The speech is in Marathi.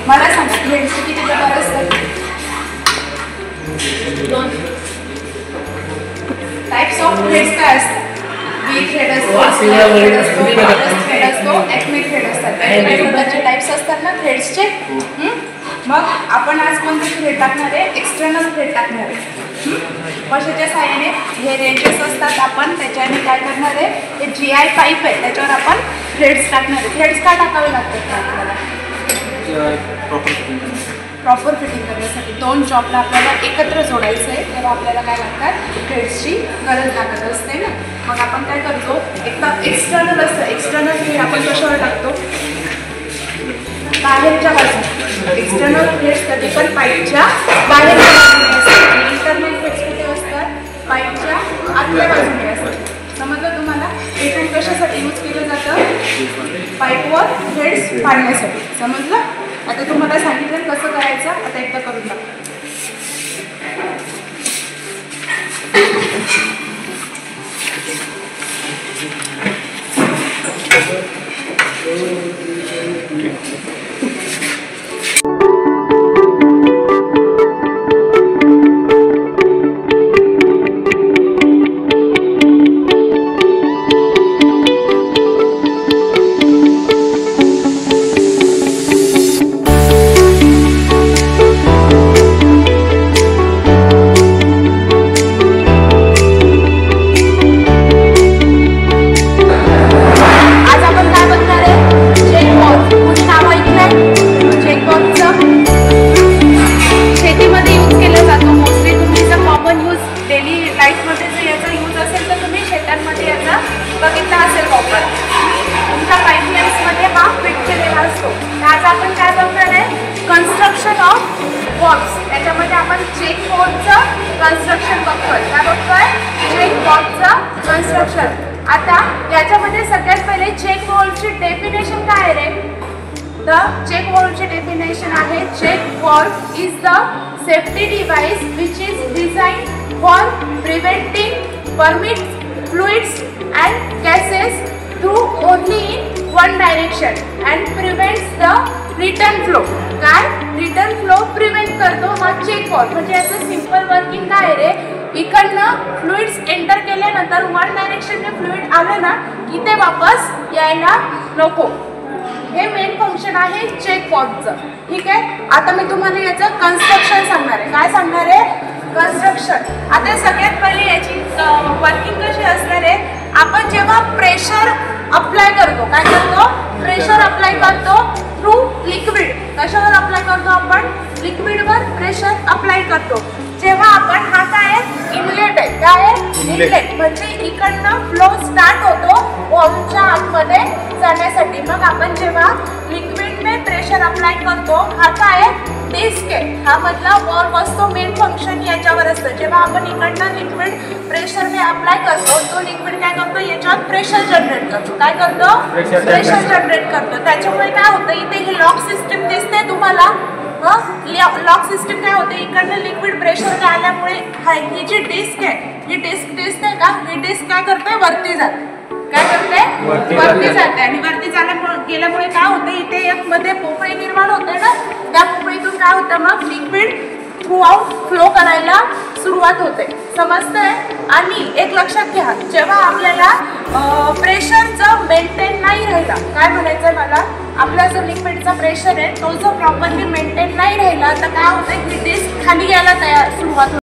मला सांगा थ्रेड्सचे किती प्रकार असतात? 2 टाइप्स ऑफ थ्रेड्स काय असतात? वी थ्रेड असतो, थ्रेड असतो, थ्रेड असतो, एक्मे थ्रेड असतात. वेगवेगळे टाइप्स असतात ना थ्रेड्सचे. मग आपण आज कोणते थ्रेड टाकणार आहे? एक्सटर्नल थ्रेड टाकणार आहे. कशाच्या साहाय्याने? हे रेंजेस असतात, आपण त्याच्याने काय करणार आहे? हे GI पाईप आहे त्याच्यावर आपण थ्रेड्स टाकणार आहे. थ्रेड्स का टाकावे लागतात आपल्याला? प्रॉपर फिटिंग करण्यासाठी. 2 जॉबला आपल्याला एकत्र जोडायचं आहे तेव्हा आपल्याला काय लागतात? थ्रेड्सची गरज लागत असते ना. मग आपण काय करतो? एकदा एक्सटर्नल असतं, एक्सटर्नल थ्रेड आपण कशावर टाकतो? बाहेरच्या बाजूला. एक्सटर्नल थ्रेड्स कधी पण पाईपच्या बाहेरच्या बाजूने असतात. इंटरनल थ्रेड्स कुठे असतात? पाईपच्या आतल्या बाजूने असतात. समजलं तुम्हाला? हे थ्रेड कशासाठी यूज केलं जातं? पाईपवर थ्रेड्स पाडण्यासाठी. समजलं? आता तुम्हाला सांगितलं कसं करायचं, आता एकदा करून टाका. बघितला असेल वापर तुमच्या पाईपलाईन्समध्ये हा फिट केलेला असतो. आज आपण काय बघणार आहे? Construction of walls. त्याच्यामध्ये आपण चेक वॉलचं कन्स्ट्रक्शन बघतोय. काय बघतोय? चेक वॉलचं कन्स्ट्रक्शन. आता याच्यामध्ये सगळ्यात पहिले चेक वॉलची डेफिनेशन काय आहे रे? द चेक वॉलची डेफिनेशन आहे check wall is the safety device which is design for preventing permit fluids and gases through only in one direction and prevents the return flow. काय? रिटर्न फ्लो प्रिव्हेंट करतो हा चेक वॉल. म्हणजे याचं सिंपल वर्किंग काय रे? इकडनं फ्लुइड्स एंटर केल्यानंतर वन डायरेक्शनने फ्लुइड आलं ना की ते वापस यायला नको. हे मेन फंक्शन आहे चेक वॉलचं. ठीक आहे. आता मी तुम्हाला याचं कन्स्ट्रक्शन सांगणार आहे. काय सांगणार आहे? कन्स्ट्रक्शन. आता सगळ्यात पहिले याची वर्किंग कशी असणार आहे? आपण जेव्हा प्रेशर अप्लाय करतो, काय करतो? प्रेशर अप्लाय करतो थ्रू लिक्विड. कशावर अप्लाय करतो आपण? लिक्विडवर प्रेशर अप्लाय करतो. जेव्हा आपण हा काय आहे? इनलेट आहे. काय आहे? इनलेट. म्हणजे इकडनं फ्लो स्टार्ट होतो वॉलच्या आतमध्ये जाण्यासाठी. मग आपण जेव्हा लिक्विडने प्रेशर अप्लाय करतो, हा काय आहे? डिस्क आहे. हा मधला वॉल्व असतो. मेन फंक्शन याच्यावर असतं. जेव्हा आपण इकडनं लिक्विड प्रेशरने अप्लाय करतो, तो लिक्विड काय करतो? याच्यावर प्रेशर जनरेट करतो. काय करतो? प्रेशर जनरेट करतो. त्याच्यामुळे काय होतं? इथे ही लॉक सिस्टीम दिसते तुम्हाला. लॉक सिस्टीम काय होते? इकडनं लिक्विड प्रेशरने आल्यामुळे ही जी डिस्क आहे, ही डिस्क दिसते का? ही डिस्क काय करते? वरती जाते. काय करते? वरती जाते. आणि वरती गेल्यामुळे काय होते? इथे एक मध्ये पोकळी निर्माण होते ना, त्या पोकळीतून काय होतं? मग लिक्विड थ्रू आउट फ्लो करायला सुरुवात होते. समजतंय? आणि एक लक्षात घ्या, जेव्हा आपल्याला प्रेशर जर मेंटेन नाही राहिला, काय म्हणायचं मला? आपला जो लिक्विडचा प्रेशर आहे तो जर प्रॉपरली मेंटेन नाही राहिला तर काय होतं? की डिस्क खाली यायला सुरुवात होते.